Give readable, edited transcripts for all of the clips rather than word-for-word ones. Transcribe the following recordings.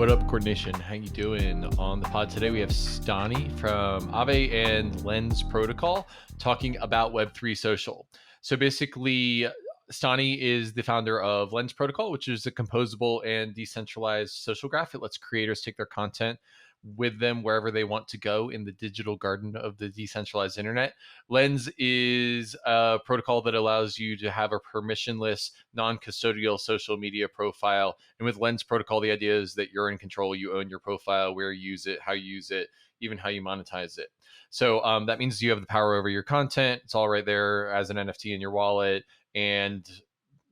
What up, Coordination? How you doing? On the pod today, we have Stani from Aave and Lens Protocol talking about Web3 social. So basically, Stani is the founder of Lens Protocol, which is a composable and decentralized social graph. It lets creators take their content with them wherever they want to go in the digital garden of the decentralized internet. Lens is a protocol that allows you to have a permissionless, non-custodial social media profile. And with Lens Protocol, the idea is that you're in control. You own your profile, where you use it, how you use it, even how you monetize it. So that means you have the power over your content. It's all right there as an NFT in your wallet. And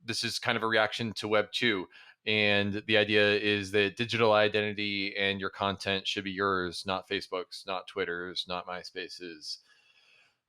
this is kind of a reaction to Web 2. And the idea is that digital identity and your content should be yours, not Facebook's, not Twitter's, not MySpace's.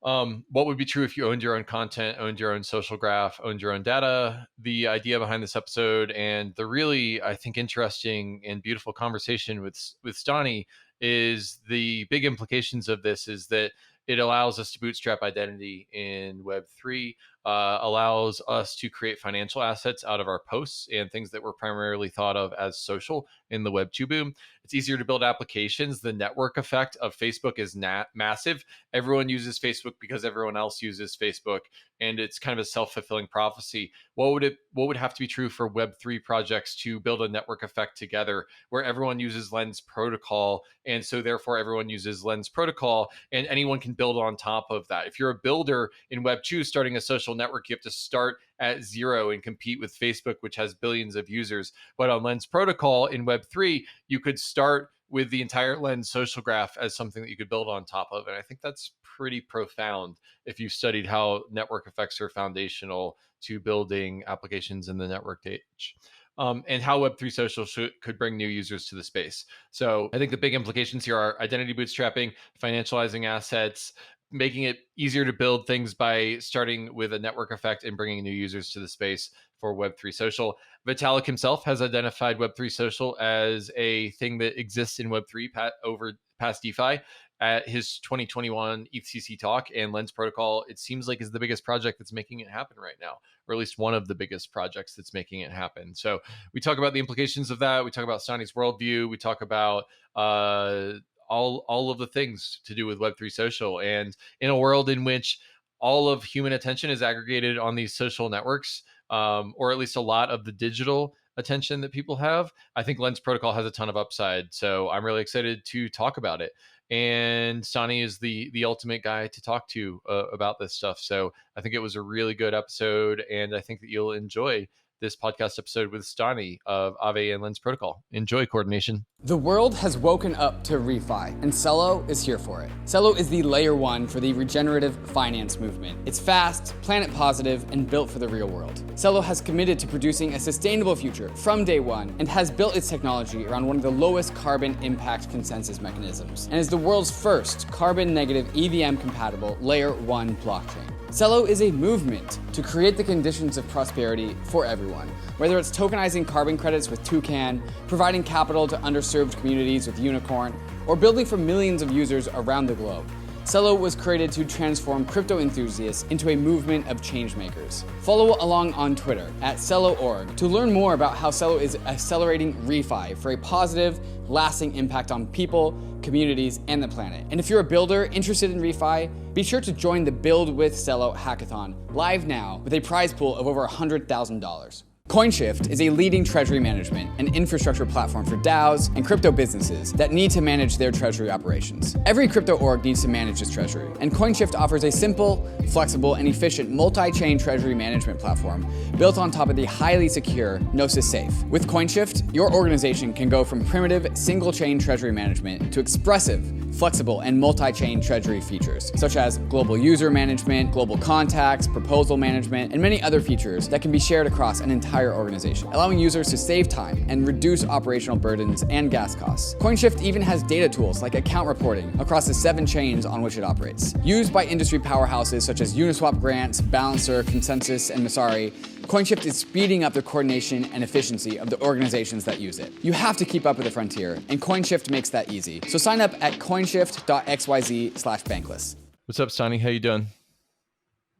What would be true if you owned your own content, owned your own social graph, owned your own data? The idea behind this episode and the really, I think, interesting and beautiful conversation with Stani is the big implications of this is that it allows us to bootstrap identity in Web3, allows us to create financial assets out of our posts and things that were primarily thought of as social in the Web 2 boom. It's easier to build applications. The network effect of Facebook is massive. Everyone uses Facebook because everyone else uses Facebook, and it's kind of a self-fulfilling prophecy. What would have to be true for Web3 projects to build a network effect together where everyone uses Lens Protocol, and so therefore everyone uses Lens Protocol, and anyone can build on top of that? If you're a builder in Web 2 starting a social network, you have to start at zero and compete with Facebook, which has billions of users. But on Lens Protocol in Web 3, you could start with the entire Lens social graph as something that you could build on top of. And I think that's pretty profound if you've studied how network effects are foundational to building applications in the network age. And how Web3 social could bring new users to the space. So I think the big implications here are identity bootstrapping, financializing assets, making it easier to build things by starting with a network effect and bringing new users to the space for Web3 social. Vitalik himself has identified Web3 social as a thing that exists in Web3 over past DeFi. At his 2021 ETHCC talk, and Lens Protocol, it seems like is the biggest project that's making it happen right now, or at least one of the biggest projects that's making it happen. So we talk about the implications of that. We talk about Stani's worldview. We talk about all of the things to do with Web3 social. And in a world in which all of human attention is aggregated on these social networks, or at least a lot of the digital attention that people have, I think Lens Protocol has a ton of upside. So I'm really excited to talk about it. And Stani is the ultimate guy to talk to about this stuff. So I think it was a really good episode, and I think that you'll enjoy this podcast episode with Stani of Aave and Lens Protocol. Enjoy, Coordination. The world has woken up to refi, and CELO is here for it. CELO is the layer one for the regenerative finance movement. It's fast, planet positive, and built for the real world. CELO has committed to producing a sustainable future from day one and has built its technology around one of the lowest carbon impact consensus mechanisms, and is the world's first carbon negative EVM compatible layer one blockchain. CELO is a movement to create the conditions of prosperity for everyone, whether it's tokenizing carbon credits with Toucan, providing capital to underserved communities with Unicorn, or building for millions of users around the globe. CELO was created to transform crypto enthusiasts into a movement of change makers. Follow along on Twitter at CELO.org to learn more about how CELO is accelerating refi for a positive, lasting impact on people, communities, and the planet. And if you're a builder interested in refi, be sure to join the Build with CELO hackathon live now with a prize pool of over $100,000. COINSHIFT is a leading treasury management and infrastructure platform for DAOs and crypto businesses that need to manage their treasury operations. Every crypto org needs to manage its treasury, and COINSHIFT offers a simple, flexible, and efficient multi-chain treasury management platform built on top of the highly secure Gnosis Safe. With COINSHIFT, your organization can go from primitive single-chain treasury management to expressive, flexible, and multi-chain treasury features, such as global user management, global contacts, proposal management, and many other features that can be shared across an entire organization, allowing users to save time and reduce operational burdens and gas costs. COINSHIFT even has data tools like account reporting across the 7 chains on which it operates. Used by industry powerhouses such as Uniswap Grants, Balancer, Consensus, and Masari, COINSHIFT is speeding up the coordination and efficiency of the organizations that use it. You have to keep up with the frontier, and COINSHIFT makes that easy. So sign up at coinshift.xyz/bankless. What's up, Stani? How you doing?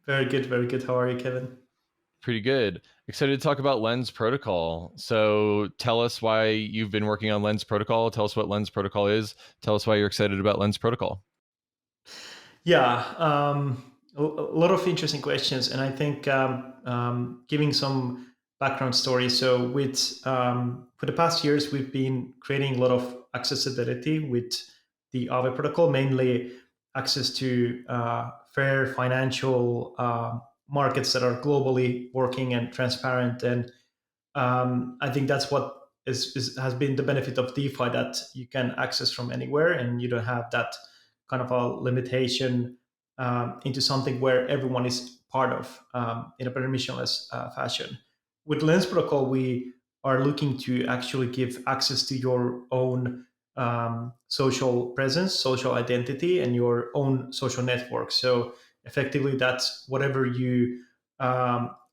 Very good, very good. How are you, Kevin? Pretty good. Excited to talk about Lens Protocol. So tell us why you've been working on Lens Protocol. Tell us what Lens Protocol is. Tell us why you're excited about Lens Protocol. Yeah, a lot of interesting questions, and I think giving some background story. So, with for the past years, we've been creating a lot of accessibility with the Aave protocol, mainly access to fair financial markets that are globally working and transparent. And I think that's what has been the benefit of DeFi, that you can access from anywhere and you don't have that kind of a limitation into something where everyone is part of in a permissionless fashion. With Lens Protocol, we are looking to actually give access to your own social presence, social identity, and your own social network. So effectively, that's whatever you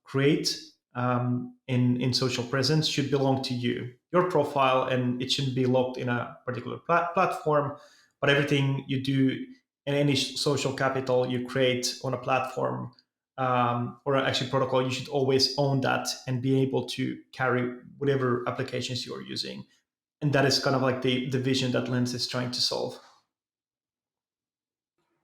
create in social presence should belong to you, your profile, and it shouldn't be locked in a particular platform. But everything you do in any social capital you create on a platform or actually protocol, you should always own that and be able to carry whatever applications you're using. And that is kind of like the vision that Lens is trying to solve.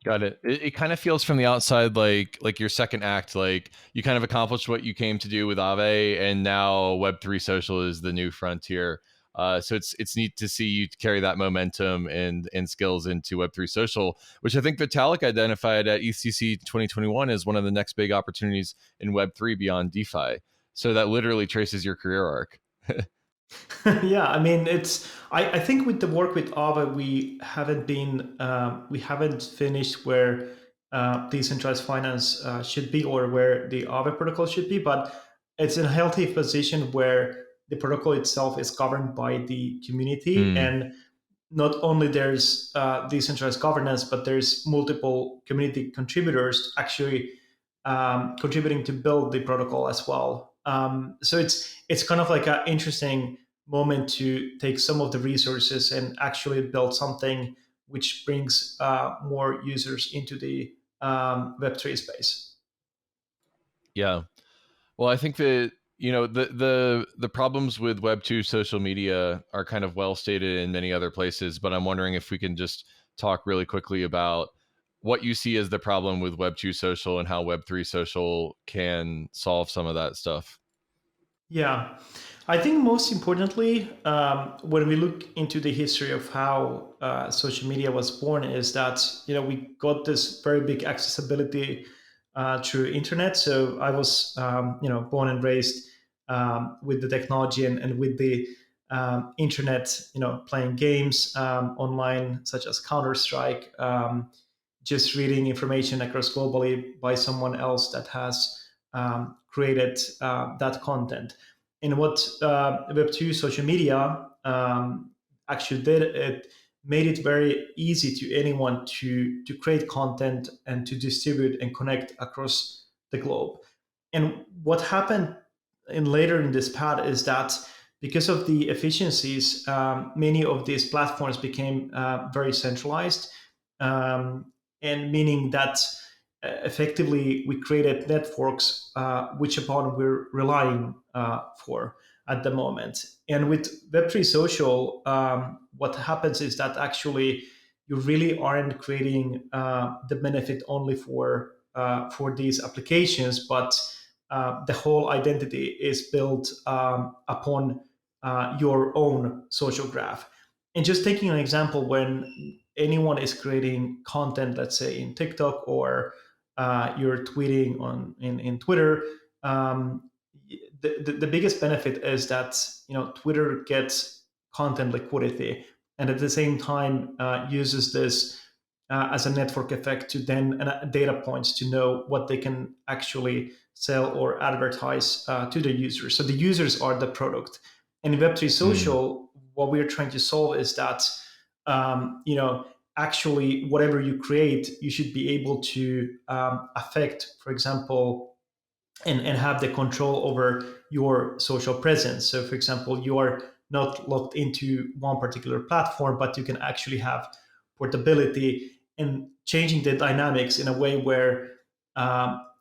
Got it. It kind of feels from the outside like your second act, like you kind of accomplished what you came to do with Aave, and now Web3 social is the new frontier. So it's neat to see you carry that momentum and skills into Web3 social, which I think Vitalik identified at ECC 2021 as one of the next big opportunities in Web3 beyond DeFi. So that literally traces your career arc. Yeah, I mean, it's. I think with the work with Aave, we haven't finished where decentralized finance should be, or where the Aave protocol should be, but it's in a healthy position where the protocol itself is governed by the community, Mm, and not only there's decentralized governance, but there's multiple community contributors actually contributing to build the protocol as well. So it's kind of like an interesting moment to take some of the resources and actually build something which brings more users into the Web3 space. yeah. Well, I think that the problems with Web2 social media are kind of well stated in many other places, but I'm wondering if we can just talk really quickly about what you see as the problem with Web2 social and how Web3 social can solve some of that stuff. Yeah, I think most importantly, when we look into the history of how social media was born, is that we got this very big accessibility through internet. So I was born and raised with the technology and with the internet, playing games online such as Counter-Strike, just reading information across globally by someone else that has created that content. And what Web2 social media actually did, it made it very easy to anyone to create content and to distribute and connect across the globe. And what happened later in this path is that because of the efficiencies, many of these platforms became very centralized, and meaning that effectively we created networks which upon we're relying for at the moment. And with Web3 social, what happens is that actually you really aren't creating the benefit only for these applications, but the whole identity is built upon your own social graph. And just taking an example, when anyone is creating content, let's say in TikTok, or you're tweeting in Twitter, the biggest benefit is that Twitter gets content liquidity, and at the same time uses this as a network effect to then data points to know what they can actually sell or advertise to the users. So the users are the product. And in Web3 Mm, social, what we're trying to solve is that actually whatever you create, you should be able to affect, for example, and have the control over your social presence. So, for example, you are not locked into one particular platform, but you can actually have portability and changing the dynamics in a way where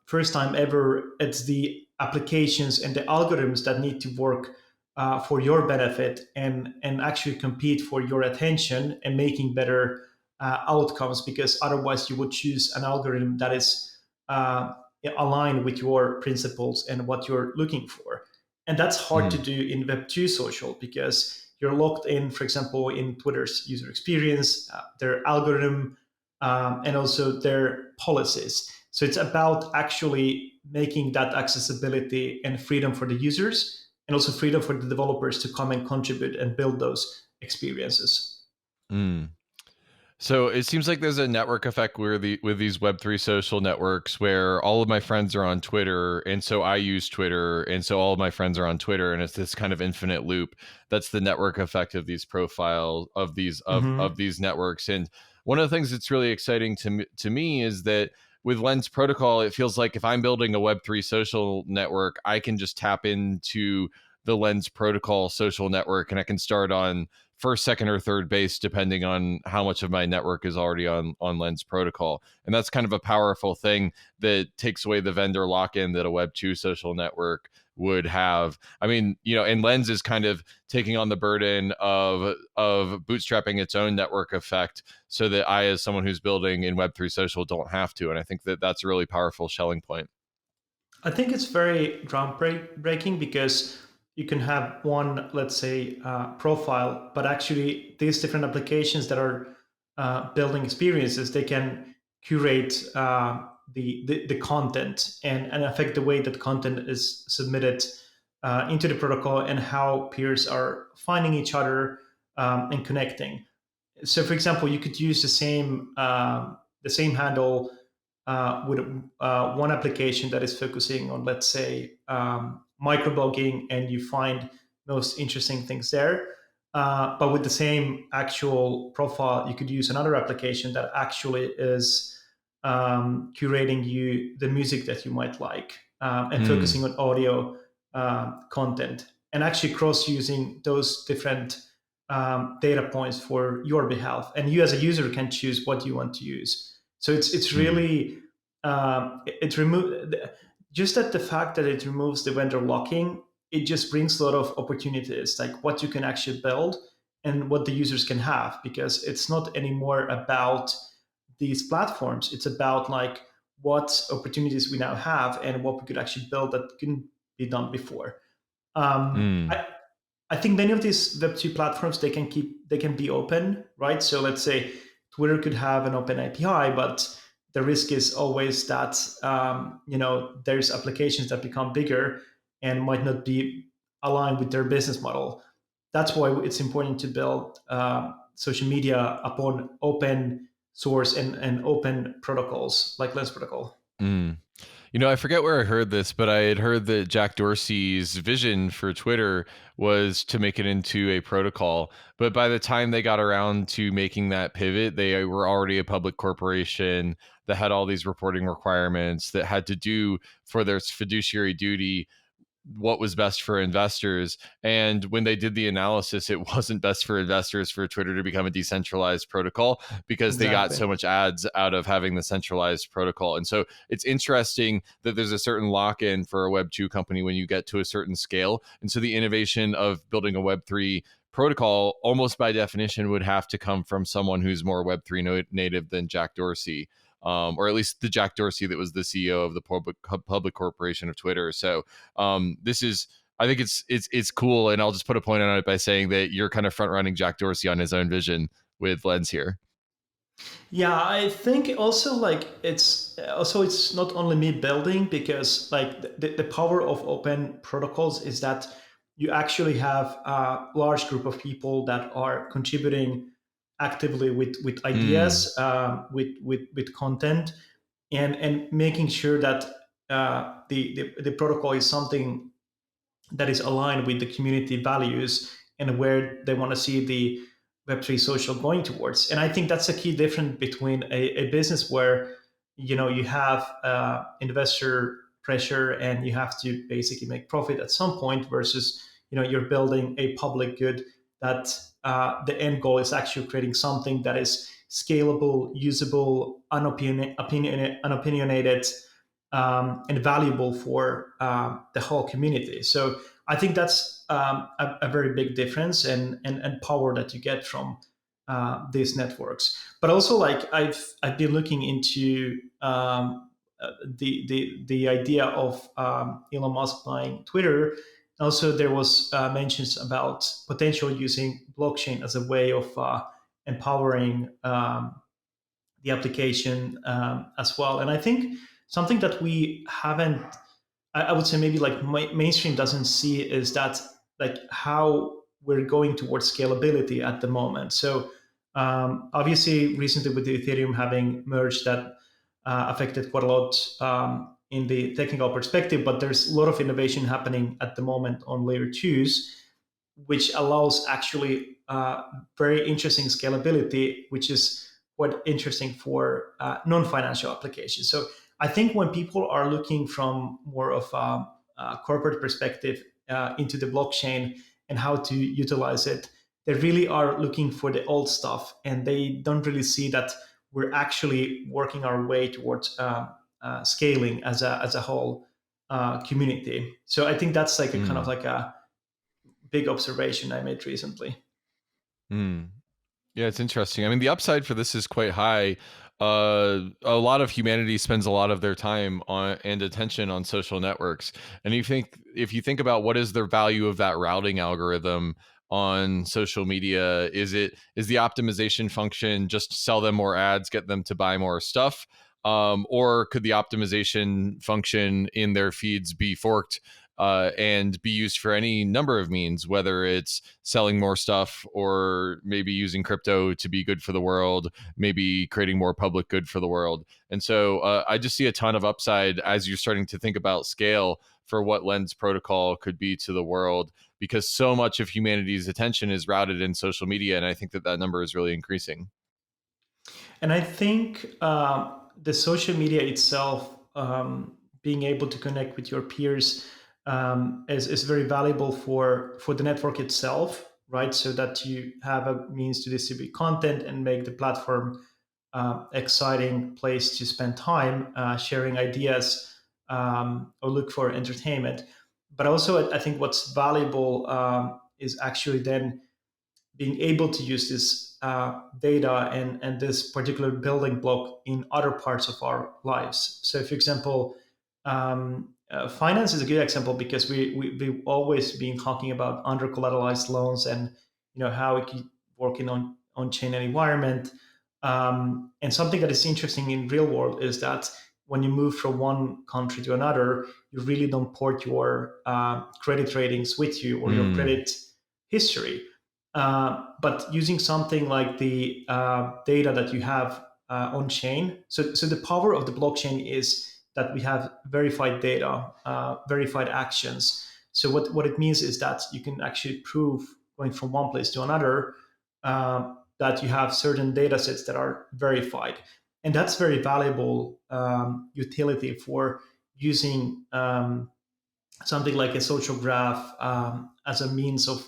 first time ever it's the applications and the algorithms that need to work for your benefit and actually compete for your attention and making better outcomes, because otherwise you would choose an algorithm that is aligned with your principles and what you're looking for. And that's hard to do in Web2 social, because you're locked in, for example, in Twitter's user experience, their algorithm, and also their policies. So it's about actually making that accessibility and freedom for the users, and also freedom for the developers to come and contribute and build those experiences. So it seems like there's a network effect with these Web3 social networks where all of my friends are on Twitter, and so I use Twitter, and so all of my friends are on Twitter, and it's this kind of infinite loop. That's the network effect of these profiles of these networks. And one of the things that's really exciting to me is that with Lens Protocol, it feels like if I'm building a Web3 social network, I can just tap into the Lens Protocol social network, and I can start on first, second, or third base, depending on how much of my network is already on Lens Protocol. And that's kind of a powerful thing that takes away the vendor lock-in that a Web2 social network would have. I mean, and Lens is kind of taking on the burden of bootstrapping its own network effect so that I, as someone who's building in Web3 social, don't have to. And I think that that's a really powerful selling point. I think it's very groundbreaking, because you can have one, let's say, profile, but actually these different applications that are building experiences, they can curate the content and affect the way that content is submitted into the protocol and how peers are finding each other and connecting. So, for example, you could use the same handle with one application that is focusing on, let's say, microblogging, and you find most interesting things there. But with the same actual profile, you could use another application that actually is curating you the music that you might like, and focusing on audio content, and actually cross-using those different data points for your behalf. And you as a user can choose what you want to use. So it's really it removes just that the fact that it removes the vendor locking, it just brings a lot of opportunities, like what you can actually build and what the users can have, because it's not anymore about these platforms. It's about like what opportunities we now have and what we could actually build that couldn't be done before. I think many of these Web2 platforms, they can be open, right? So let's say Twitter could have an open API, but the risk is always that there's applications that become bigger and might not be aligned with their business model. That's why it's important to build social media upon open source and open protocols like Lens Protocol. I forget where I heard this, but I had heard that Jack Dorsey's vision for Twitter was to make it into a protocol. But by the time they got around to making that pivot, they were already a public corporation that had all these reporting requirements that had to do for their fiduciary duty what was best for investors. And when they did the analysis, it wasn't best for investors for Twitter to become a decentralized protocol, because they got so much ads out of having the centralized protocol. And so it's interesting that there's a certain lock-in for a Web2 company when you get to a certain scale. And so the innovation of building a Web3 protocol, almost by definition, would have to come from someone who's more Web3 native than Jack Dorsey. Or at least the Jack Dorsey that was the CEO of the public corporation of Twitter. So this is, I think it's cool, and I'll just put a point on it by saying that you're kind of front running Jack Dorsey on his own vision with Lens here. Yeah, I think also like it's not only me building, because like the power of open protocols is that you actually have a large group of people that are contributing actively with ideas, with content, and making sure that the protocol is something that is aligned with the community values and where they want to see the Web3 social going towards. And I think that's a key difference between a business where you have investor pressure and you have to basically make profit at some point, versus you're building a public good that the end goal is actually creating something that is scalable, usable, unopinionated, and valuable for the whole community. So I think that's a very big difference and power that you get from these networks. But also, like I've been looking into the idea of Elon Musk buying Twitter. Also, there was mentions about potential using blockchain as a way of empowering the application as well. And I think something that we haven't, I would say maybe like mainstream doesn't see is that like how we're going towards scalability at the moment. So obviously recently with the Ethereum having merged, that affected quite a lot in the technical perspective, but there's a lot of innovation happening at the moment on layer twos, which allows actually very interesting scalability, which is quite interesting for non-financial applications. So I think when people are looking from more of a corporate perspective into the blockchain and how to utilize it, they really are looking for the old stuff, and they don't really see that we're actually working our way towards scaling as a whole community. So I think that's like a kind of like a big observation I made recently. Yeah, it's interesting. I mean, the upside for this is quite high. A lot of humanity spends a lot of their time on and attention on social networks. And if you think about what is the value of that routing algorithm on social media, is the optimization function just sell them more ads, get them to buy more stuff? Or could the optimization function in their feeds be forked and be used for any number of means, whether it's selling more stuff or maybe using crypto to be good for the world, maybe creating more public good for the world. And so I just see a ton of upside as you're starting to think about scale for what Lens protocol could be to the world, because so much of humanity's attention is routed in social media. And I think that number is really increasing. And I think the social media itself, being able to connect with your peers, is very valuable for the network itself, right? So that you have a means to distribute content and make the platform exciting place to spend time sharing ideas or look for entertainment. But also, I think what's valuable is actually then being able to use this data and this particular building block in other parts of our lives. So, for example, finance is a good example because we've always been talking about under collateralized loans and how we keep working on chain and environment. And something that is interesting in real world is that when you move from one country to another, you really don't port your credit ratings with you or your credit history. But using something like the data that you have on chain, so the power of the blockchain is that we have verified data, verified actions. So what it means is that you can actually prove going from one place to another that you have certain data sets that are verified. And that's very valuable utility for using something like a social graph as a means of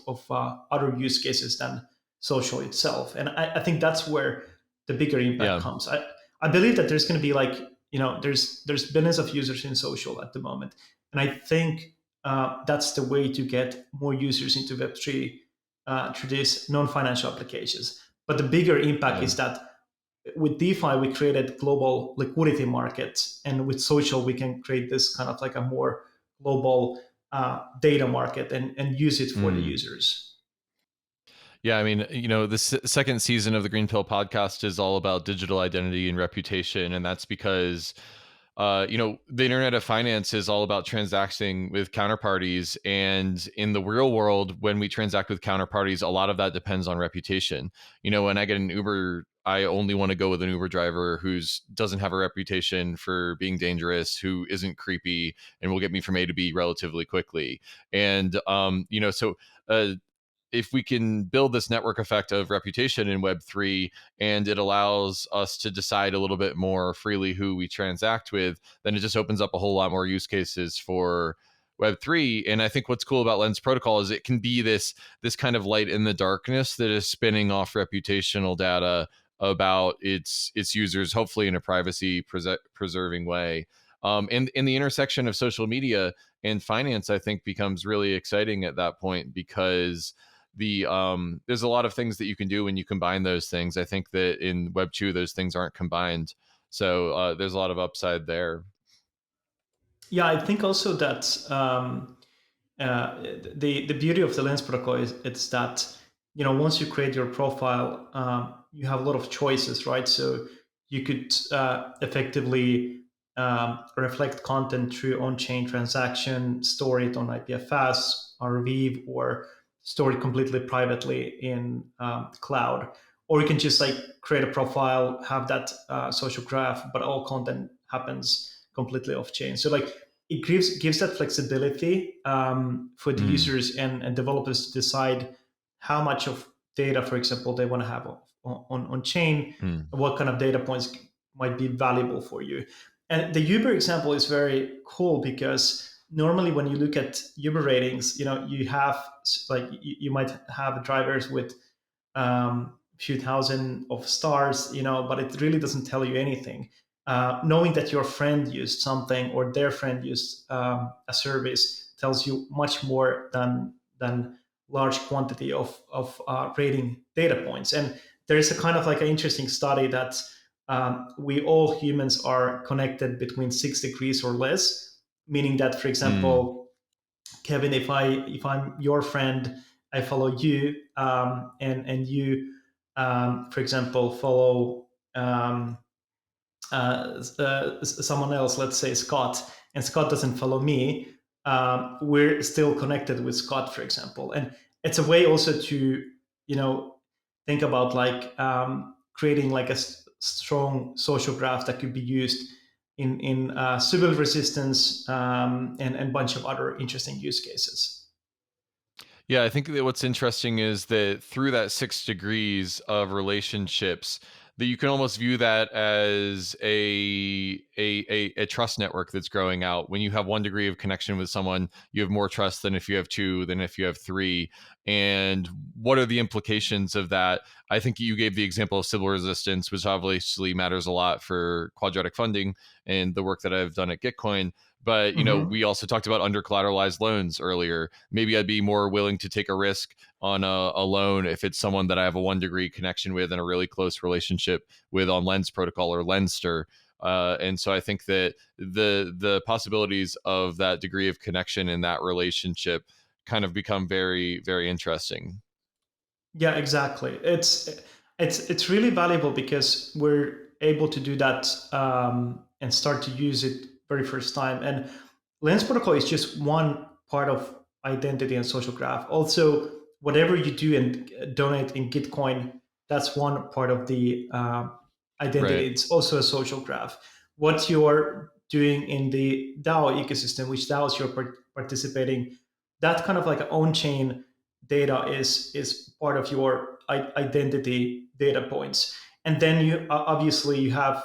other use cases than social itself. And I think that's where the bigger impact comes. I believe that there's going to be like, there's billions of users in social at the moment. And I think that's the way to get more users into Web3 through these non-financial applications. But the bigger impact is that with DeFi, we created global liquidity markets. And with social, we can create this kind of like a more global data market and use it for the users. Yeah, I mean, the second season of the GreenPilled podcast is all about digital identity and reputation, and that's because, the internet of finance is all about transacting with counterparties, and in the real world, when we transact with counterparties, a lot of that depends on reputation. When I get an Uber, I only want to go with an Uber driver who doesn't have a reputation for being dangerous, who isn't creepy, and will get me from A to B relatively quickly. And if we can build this network effect of reputation in Web3, and it allows us to decide a little bit more freely who we transact with, then it just opens up a whole lot more use cases for Web3. And I think what's cool about Lens Protocol is it can be this kind of light in the darkness that is spinning off reputational data about its users, hopefully in a privacy preserving way. And in the intersection of social media and finance, I think becomes really exciting at that point, because there's a lot of things that you can do when you combine those things. I think that in Web 2, those things aren't combined. So there's a lot of upside there. Yeah, I think also that the beauty of the Lens protocol is it's that, once you create your profile, you have a lot of choices, right? So you could effectively reflect content through on-chain transaction, store it on IPFS or Weave, or store it completely privately in cloud. Or you can just like create a profile, have that social graph, but all content happens completely off chain. So like it gives that flexibility for the Mm, users and developers to decide how much of data, for example, they want to have on chain, mm, what kind of data points might be valuable for you. And the Uber example is very cool because normally when you look at Uber ratings, you have like you might have drivers with few thousand of stars, but it really doesn't tell you anything. Knowing that your friend used something or their friend used a service tells you much more than large quantity of rating data points. And there is a kind of like an interesting study that we all humans are connected between 6 degrees or less, meaning that, for mm. example, Kevin, if I'm your friend, I follow you, and you, for example, follow someone else, let's say Scott, and Scott doesn't follow me, we're still connected with Scott, for example. And it's a way also to, think about like creating like a strong social graph that could be used in civil resistance, and a bunch of other interesting use cases. Yeah, I think that what's interesting is that through that 6 degrees of relationships, that you can almost view that as a trust network that's growing out. When you have 1 degree of connection with someone, you have more trust than if you have two, than if you have three. And what are the implications of that? I think you gave the example of civil resistance, which obviously matters a lot for quadratic funding and the work that I've done at Gitcoin. But Hmm. we also talked about under collateralized loans earlier. Maybe I'd be more willing to take a risk on a loan if it's someone that I have a 1 degree connection with and a really close relationship with on Lens protocol or Lenster. And so I think that the possibilities of that degree of connection in that relationship kind of become very, very interesting. Yeah, exactly. It's really valuable because we're able to do that, and start to use it very first time. And Lens protocol is just one part of identity and social graph. Also, whatever you do and donate in Gitcoin, that's one part of the identity. Right. It's also a social graph. What you're doing in the DAO ecosystem, which DAOs you're participating, that kind of like on chain data is part of your identity data points. And then you obviously you have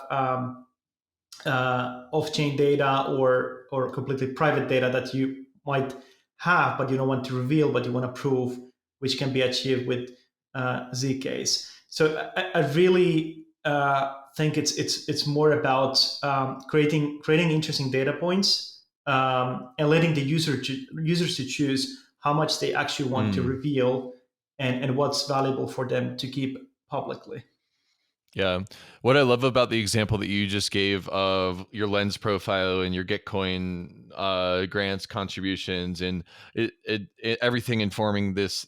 off-chain data or completely private data that you might have but you don't want to reveal but you want to prove, which can be achieved with zk's. So I really think it's more about creating interesting data points, and letting the users to choose how much they actually want to Mm. reveal, and what's valuable for them to keep publicly. Yeah. What I love about the example that you just gave of your lens profile and your Gitcoin grants, contributions, and everything informing this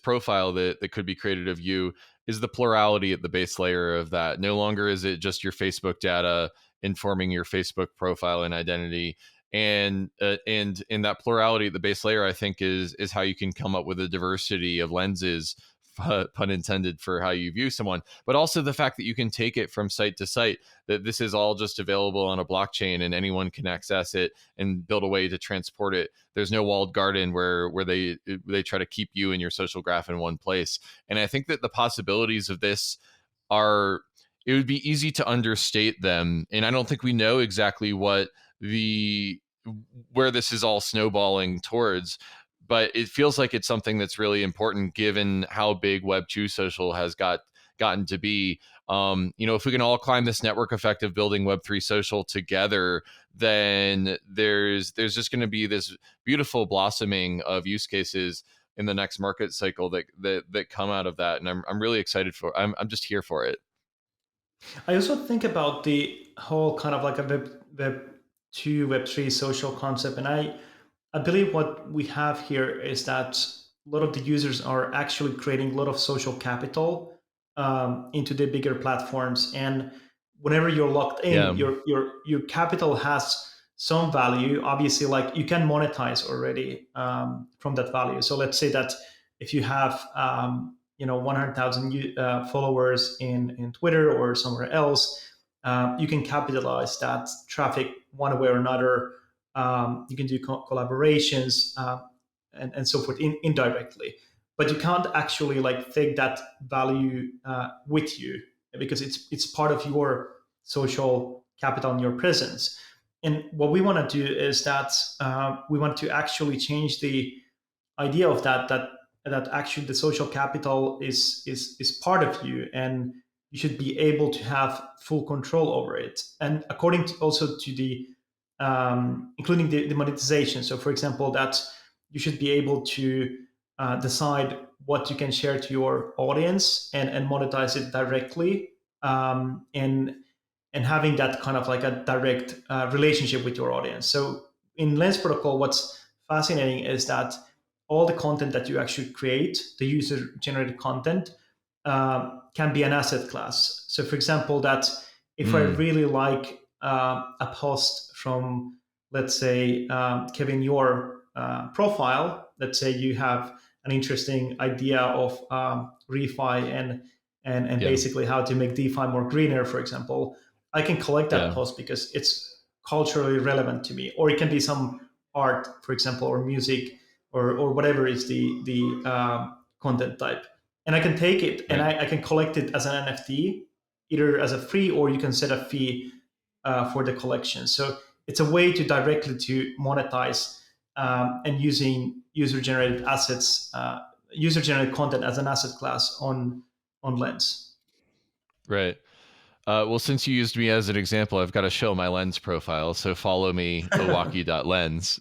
profile that could be created of you is the plurality at the base layer of that. No longer is it just your Facebook data informing your Facebook profile and identity. And in that plurality at the base layer, I think is how you can come up with a diversity of lenses, pun intended, for how you view someone, but also the fact that you can take it from site to site, that this is all just available on a blockchain and anyone can access it and build a way to transport it. There's no walled garden where they try to keep you and your social graph in one place. And I think that the possibilities of this are, it would be easy to understate them. And I don't think we know exactly the where this is all snowballing towards, but it feels like it's something that's really important given how big Web 2 social has got gotten to be. If we can all climb this network effect of building Web3 social together, then there's just going to be this beautiful blossoming of use cases in the next market cycle that come out of that, and I'm really excited for. I'm just here for it. I also think about the whole kind of like a Web 2, Web 3 social concept, and I believe what we have here is that a lot of the users are actually creating a lot of social capital into the bigger platforms, and whenever you're locked in, Yeah. your capital has some value. Obviously, like you can monetize already from that value. So let's say that if you have 100,000 followers in Twitter or somewhere else, you can capitalize that traffic one way or another. You can do collaborations and so forth indirectly, but you can't actually like take that value with you because it's part of your social capital and your presence. And what we want to do is that we want to actually change the idea of that actually the social capital is part of you, and you should be able to have full control over it. And according to also to the including the monetization. So, for example, that you should be able to decide what you can share to your audience and monetize it directly, and having that kind of like a direct relationship with your audience. So, in Lens Protocol, what's fascinating is that all the content that you actually create, the user-generated content, can be an asset class. So, for example, that if I really like a post from, let's say, Kevin, your profile, let's say you have an interesting idea of refi and basically how to make DeFi more greener, for example, I can collect that post because it's culturally relevant to me. Or it can be some art, for example, or music, or whatever is the content type. And I can take it and I can collect it as an NFT, either as a free, or you can set a fee for the collection. So it's a way to directly to monetize and using user-generated assets, user-generated content as an asset class on Lens. Right. Well, since you used me as an example, I've got to show my Lens profile. So follow me, owaki.lens.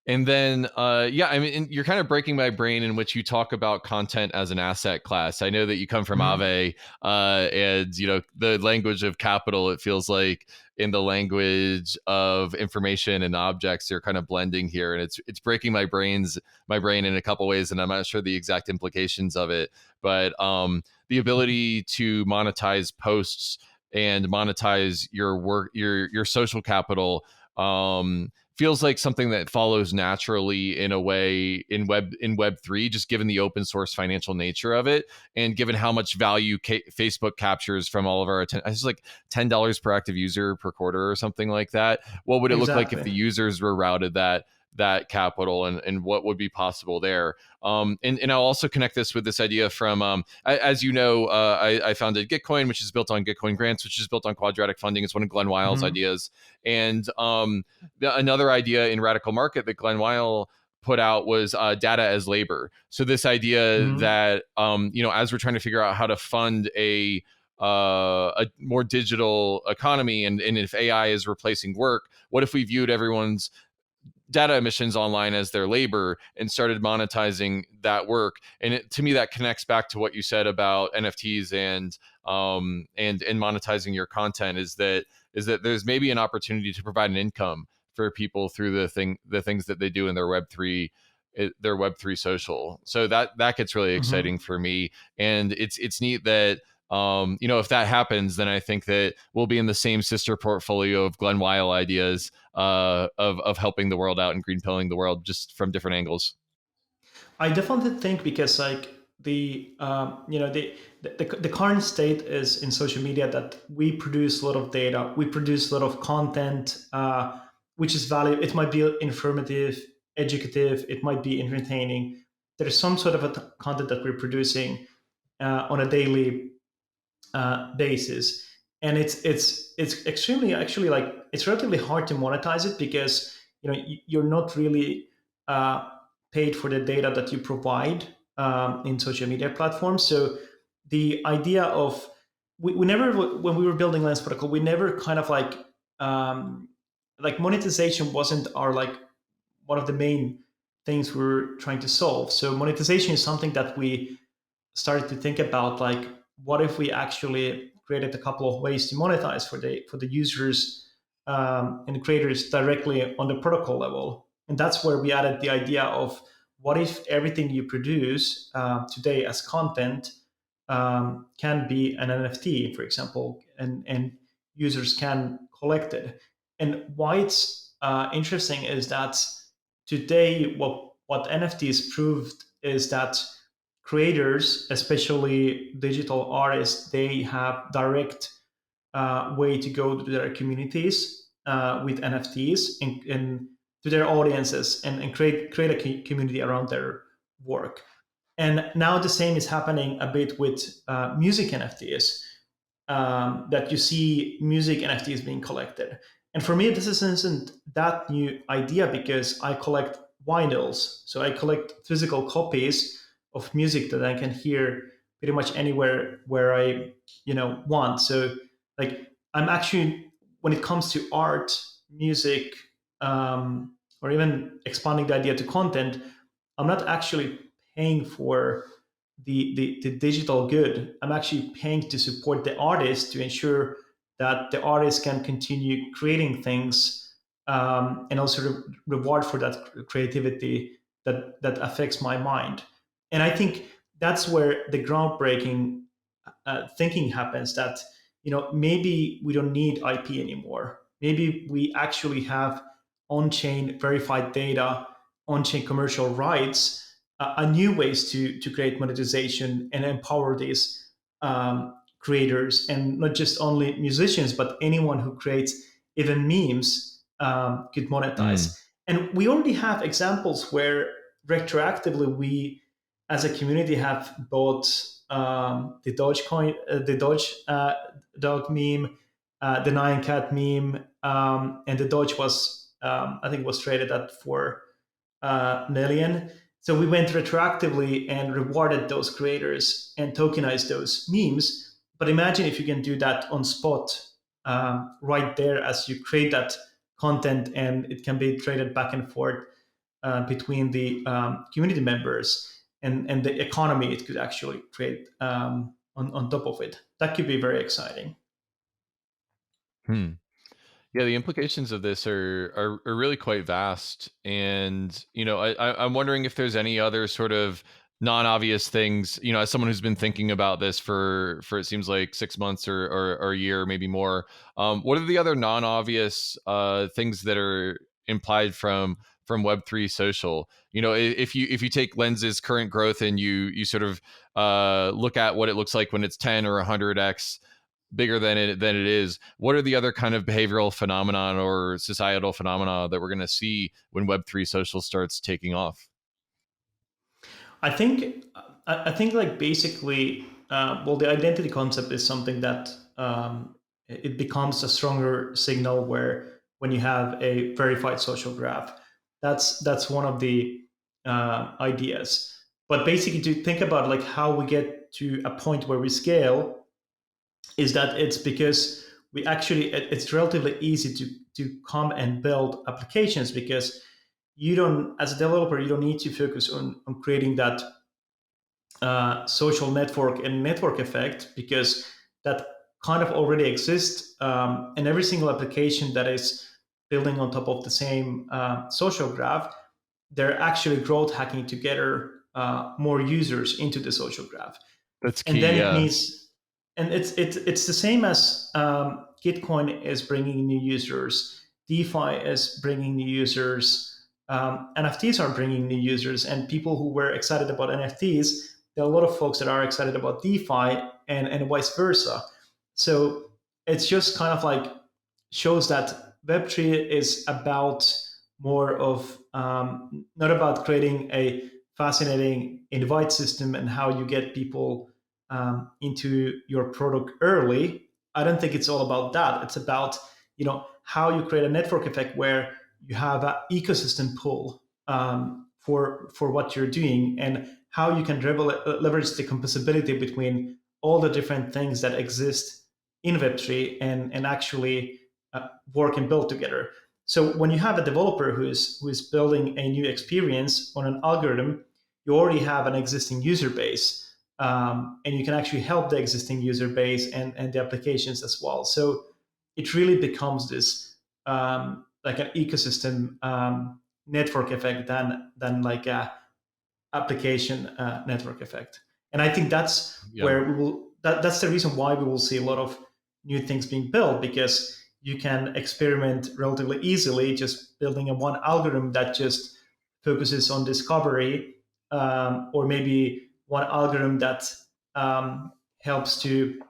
And then, I mean, you're kind of breaking my brain in which you talk about content as an asset class. I know that you come from Aave, and, the language of capital, it feels like in the language of information and objects, you're kind of blending here. And it's breaking my brain in a couple ways, and I'm not sure the exact implications of it. But the ability to monetize posts and monetize your work, your social capital, feels like something that follows naturally in a way in Web3, just given the open source financial nature of it, and given how much value Facebook captures from all of our it's like $10 per active user per quarter or something like that. What would it look like if the users were routed that capital, and what would be possible there? And I'll also connect this with this idea from, as you know, I founded Gitcoin, which is built on Gitcoin grants, which is built on Quadratic funding. It's one of Glenn Weil's ideas. And another idea in Radical Market that Glenn Weil put out was data as labor. So this idea that, as we're trying to figure out how to fund a more digital economy, and if AI is replacing work, what if we viewed everyone's data emissions online as their labor and started monetizing that work? And to me, that connects back to what you said about NFTs and monetizing your content, is that there's maybe an opportunity to provide an income for people through the things that they do in their Web3 social. So that gets really exciting for me. And it's neat that, if that happens, then I think that we'll be in the same sister portfolio of Glenn Weil ideas of helping the world out and greenpilling the world, just from different angles. I definitely think, because like the current state is in social media that we produce a lot of data, we produce a lot of content, which is valuable. It might be informative, educative, it might be entertaining. There is some sort of a content that we're producing on a daily basis, and it's extremely, actually, like, it's relatively hard to monetize it, because you're not really paid for the data that you provide in social media platforms. So the idea of we never, when we were building Lens protocol, we never kind of like monetization wasn't our like one of the main things we were trying to solve. So monetization is something that we started to think about, like what if we actually created a couple of ways to monetize for the users and creators directly on the protocol level. And that's where we added the idea of what if everything you produce today as content can be an NFT, for example, and users can collect it. And why it's interesting is that today, what NFTs proved is that creators, especially digital artists, they have direct way to go to their communities with NFTs and to their audiences and create a community around their work. And now the same is happening a bit with music NFTs, that you see music NFTs being collected. And for me, this isn't that new idea because I collect vinyls. So I collect physical copies of music that I can hear pretty much anywhere where I, want. So like I'm actually, when it comes to art, music, or even expanding the idea to content, I'm not actually paying for the digital good. I'm actually paying to support the artist to ensure that the artist can continue creating things, and also reward for that creativity that affects my mind. And I think that's where the groundbreaking thinking happens, that maybe we don't need IP anymore. Maybe we actually have on-chain verified data, on-chain commercial rights, new ways to create monetization and empower these creators, and not just only musicians, but anyone who creates even memes could monetize. And we already have examples where retroactively we, as a community, have bought the Dogecoin, the Doge dog meme, the Nyan Cat meme, and the Doge was, I think, was traded at 4 million. So we went retroactively and rewarded those creators and tokenized those memes. But imagine if you can do that on spot, right there as you create that content, and it can be traded back and forth between the community members, and the economy it could actually create on top of it. That could be very exciting. Hmm. Yeah, the implications of this are really quite vast, and I'm wondering if there's any other sort of non-obvious things. As someone who's been thinking about this for it seems like 6 months or a year, maybe more. What are the other non-obvious things that are implied from Web3 social? If you take Lens's current growth and you sort of look at what it looks like when it's 10 or 100x bigger than it is, what are the other kind of behavioral phenomenon or societal phenomena that we're going to see when Web3 social starts taking off? I think like basically, well, the identity concept is something that it becomes a stronger signal where when you have a verified social graph, that's one of the ideas. But basically, to think about like how we get to a point where we scale, is that it's because it's relatively easy to come and build applications, because you don't, as a developer, you don't need to focus on creating that social network and network effect, because that kind of already exists, and every single application that is building on top of the same social graph, they're actually growth hacking together more users into the social graph. That's And key. then it Yeah. needs, and it's the same as Gitcoin is bringing new users, DeFi is bringing new users, NFTs are bringing new users, and people who were excited about NFTs, there are a lot of folks that are excited about DeFi, and vice versa. So it's just kind of like shows that Web3 is about more of, not about creating a fascinating invite system and how you get people into your product early. I don't think it's all about that. It's about how you create a network effect where you have an ecosystem pull for what you're doing, and how you can leverage the composability between all the different things that exist in Web3 and actually work and build together. So when you have a developer who is building a new experience on an algorithm, you already have an existing user base, and you can actually help the existing user base and the applications as well. So it really becomes this like an ecosystem network effect than like a application network effect. And I think that's Yeah. where we will. That's the reason why we will see a lot of new things being built, because you can experiment relatively easily just building a one algorithm that just focuses on discovery, or maybe one algorithm that helps to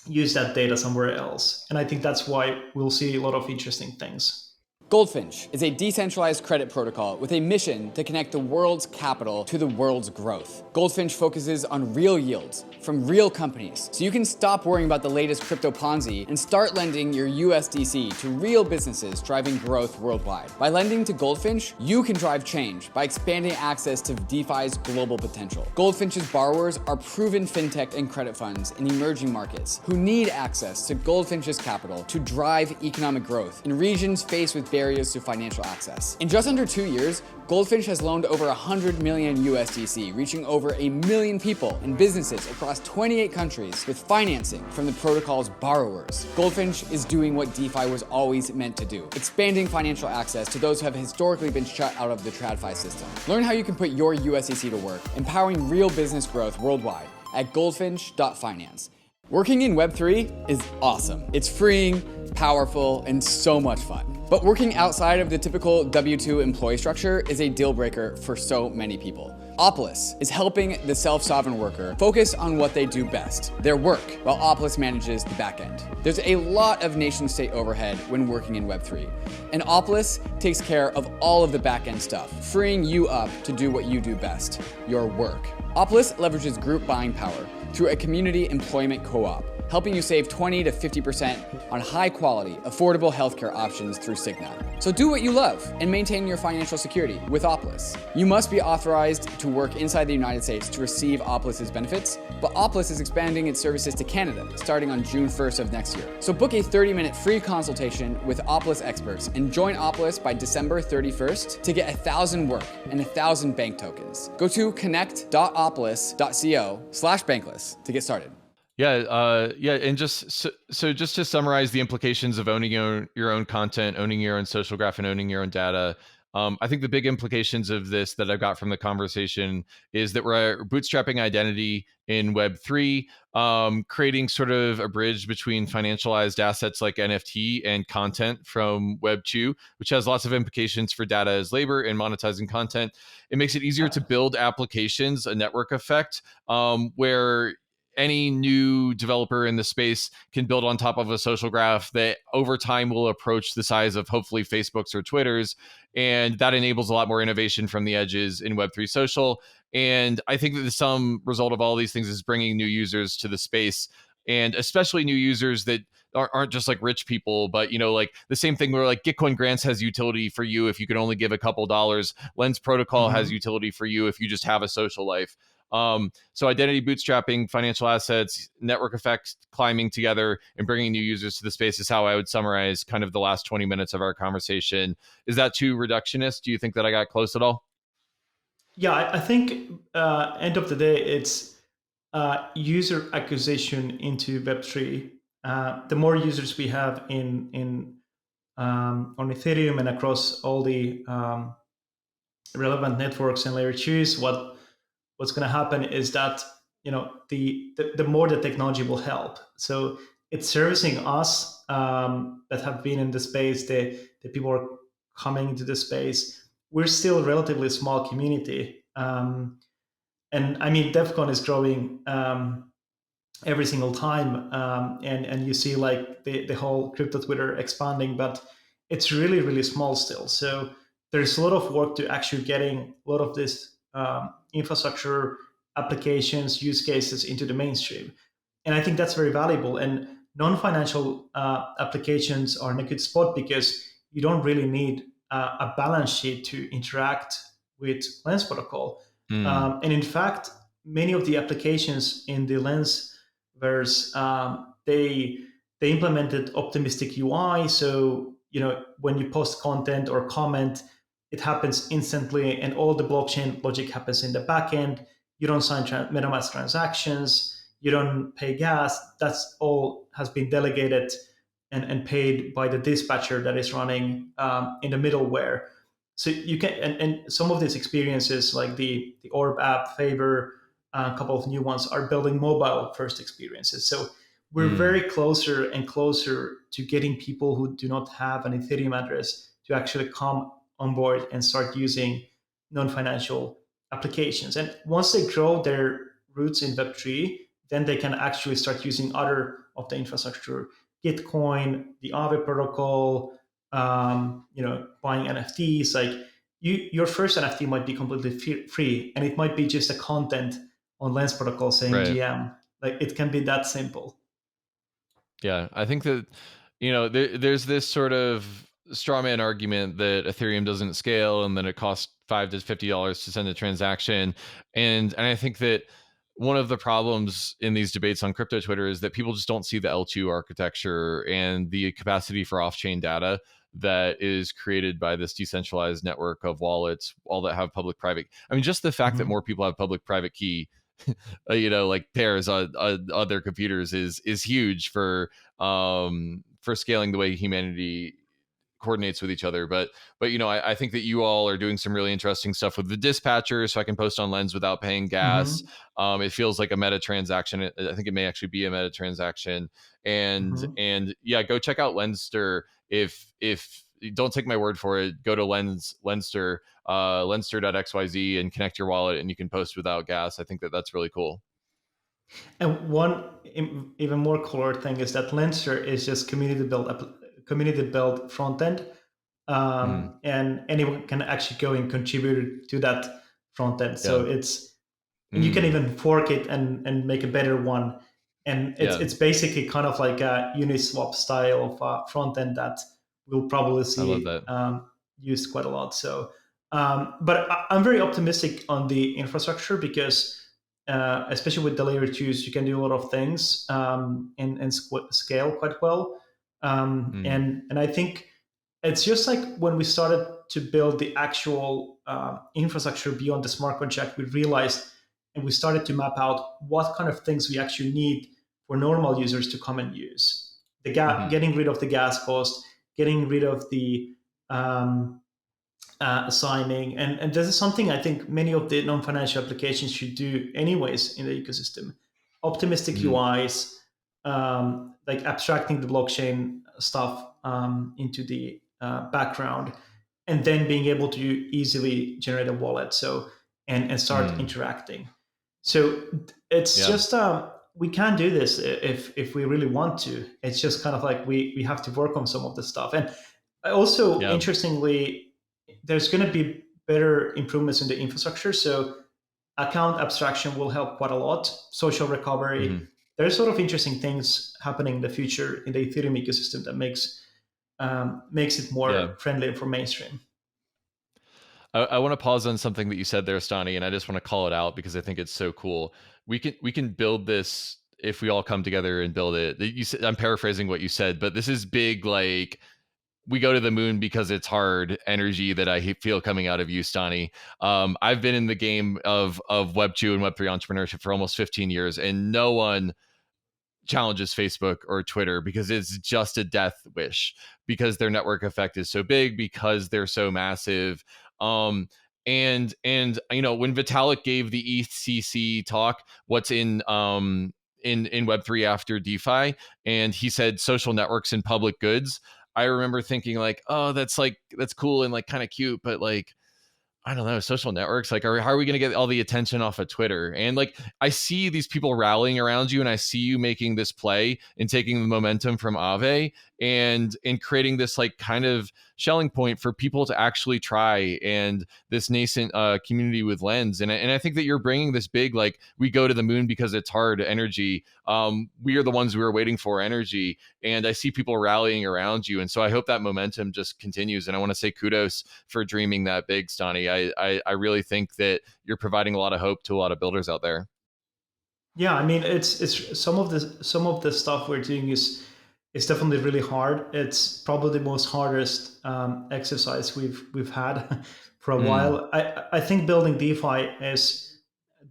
use that data somewhere else. And I think that's why we'll see a lot of interesting things. Goldfinch is a decentralized credit protocol with a mission to connect the world's capital to the world's growth. Goldfinch focuses on real yields from real companies, so you can stop worrying about the latest crypto Ponzi and start lending your USDC to real businesses driving growth worldwide. By lending to Goldfinch, you can drive change by expanding access to DeFi's global potential. Goldfinch's borrowers are proven fintech and credit funds in emerging markets who need access to Goldfinch's capital to drive economic growth in regions faced with barriers to financial access. In just under 2 years, Goldfinch has loaned over 100 million USDC, reaching over 1 million people and businesses across 28 countries with financing from the protocol's borrowers. Goldfinch is doing what DeFi was always meant to do, expanding financial access to those who have historically been shut out of the TradFi system. Learn how you can put your USDC to work, empowering real business growth worldwide at goldfinch.finance. Working in Web3 is awesome. It's freeing, powerful, and so much fun. But working outside of the typical W-2 employee structure is a deal breaker for so many people. OPOLIS is helping the self-sovereign worker focus on what they do best, their work, while OPOLIS manages the back end. There's a lot of nation-state overhead when working in Web3, and OPOLIS takes care of all of the back end stuff, freeing you up to do what you do best, your work. OPOLIS leverages group buying power through a community employment co-op, helping you save 20 to 50% on high-quality, affordable healthcare options through Cigna. So do what you love and maintain your financial security with OPOLIS. You must be authorized to work inside the United States to receive OPOLIS's benefits, but OPOLIS is expanding its services to Canada starting on June 1st of next year. So book a 30-minute free consultation with OPOLIS experts and join OPOLIS by December 31st to get 1,000 work and 1,000 bank tokens. Go to connect.opolis.co/bankless to get started. Yeah, and just so just to summarize the implications of owning your own content, owning your own social graph, and owning your own data. I think the big implications of this that I've got from the conversation is that we're bootstrapping identity in Web3, creating sort of a bridge between financialized assets like NFT and content from Web2, which has lots of implications for data as labor and monetizing content. It makes it easier to build applications, a network effect, where any new developer in the space can build on top of a social graph that over time will approach the size of hopefully Facebook's or Twitter's. And that enables a lot more innovation from the edges in Web3 social. And I think that the sum result of all these things is bringing new users to the space, and especially new users that aren't just like rich people, but, you know, like the same thing where like Gitcoin grants has utility for you if you can only give a couple dollars. Lens protocol has utility for you if you just have a social life. So identity bootstrapping, financial assets, network effects climbing together, and bringing new users to the space is how I would summarize kind of the last 20 minutes of our conversation. Is that too reductionist? Do you think that I got close at all? Yeah, I think end of the day, it's user acquisition into Web3. The more users we have on Ethereum and across all the relevant networks and layer twos, what's going to happen is that, you know, the more the technology will help. So it's servicing us that have been in the space. The people are coming into the space. We're still a relatively small community, and I mean, DevCon is growing every single time, and you see like the whole crypto Twitter expanding, but it's really really small still. So there's a lot of work to actually getting a lot of this infrastructure applications, use cases into the mainstream. And I think that's very valuable. And non-financial applications are in a good spot because you don't really need a balance sheet to interact with Lens protocol. And in fact, many of the applications in the Lens Whereas they implemented optimistic UI, so when you post content or comment, it happens instantly, and all the blockchain logic happens in the backend. You don't sign MetaMask transactions, you don't pay gas. That's all has been delegated and paid by the dispatcher that is running in the middleware. So you can, and some of these experiences, like the Orb app, Favor, a couple of new ones, are building mobile first experiences. So we're very closer and closer to getting people who do not have an Ethereum address to actually come on board and start using non-financial applications. And once they grow their roots in Web3, then they can actually start using other of the infrastructure, Gitcoin, the Aave protocol, buying NFTs. Like your first NFT might be completely free, and it might be just a content on Lens protocol saying Right. GM. Like it can be that simple. Yeah, I think that there's this sort of straw man argument that Ethereum doesn't scale, and then it costs $5 to $50 to send a transaction, and I think that one of the problems in these debates on crypto Twitter is that people just don't see the L2 architecture and the capacity for off-chain data that is created by this decentralized network of wallets, all that have public-private. I mean, just the fact that more people have public-private key like pairs on their computers is huge for scaling the way humanity coordinates with each other. But I think that you all are doing some really interesting stuff with the dispatcher, so I can post on Lens without paying gas. It feels like a meta transaction. I think it may actually be a meta transaction. And yeah, go check out Lenster. If don't take my word for it, go to Lenster, lenster.xyz, and connect your wallet, and you can post without gas. I think that that's really cool. And one even more colored thing is that Lenster is just community built front end, and anyone can actually go and contribute to that front end. So and you can even fork it and make a better one. And it's basically kind of like a Uniswap style of front end that we'll probably see used quite a lot. So, but I'm very optimistic on the infrastructure because, especially with the layer twos, you can do a lot of things and scale quite well. And I think it's just like when we started to build the actual infrastructure beyond the smart contract, we realized and we started to map out what kind of things we actually need for normal users to come and use. Getting rid of the gas cost, getting rid of the signing. And this is something I think many of the non-financial applications should do anyways in the ecosystem. Optimistic UIs, like abstracting the blockchain stuff into the background, and then being able to easily generate a wallet and start interacting. So it's just we can do this if we really want to. It's just kind of like we have to work on some of the stuff. And also, interestingly, there's going to be better improvements in the infrastructure. So account abstraction will help quite a lot. Social recovery. There's sort of interesting things happening in the future in the Ethereum ecosystem that makes it more friendly for mainstream. I want to pause on something that you said there, Stani, and I just want to call it out because I think it's so cool. We can build this if we all come together and build it. I'm paraphrasing what you said, but this is big, like we go to the moon because it's hard energy that I feel coming out of you, Stani. I've been in the game of Web2 and Web3 entrepreneurship for almost 15 years, and no one challenges Facebook or Twitter because it's just a death wish, because their network effect is so big, because they're so massive. And when Vitalik gave the ECC talk, what's in Web3 after DeFi, and he said social networks and public goods, I remember thinking like, oh, that's cool and like kind of cute, but like, I don't know, social networks, like, how are we going to get all the attention off of Twitter? And like, I see these people rallying around you, and I see you making this play and taking the momentum from Aave and creating this like kind of shelling point for people to actually try, and this nascent community with Lens. And I think that you're bringing this big, like, we go to the moon because it's hard energy. We are the ones we were waiting for energy. And I see people rallying around you. And so I hope that momentum just continues. And I want to say kudos for dreaming that big, Stani. I really think that you're providing a lot of hope to a lot of builders out there. Yeah, I mean, it's some of the stuff we're doing is definitely really hard. It's probably the most hardest exercise we've had for a Mm, while. I think building DeFi is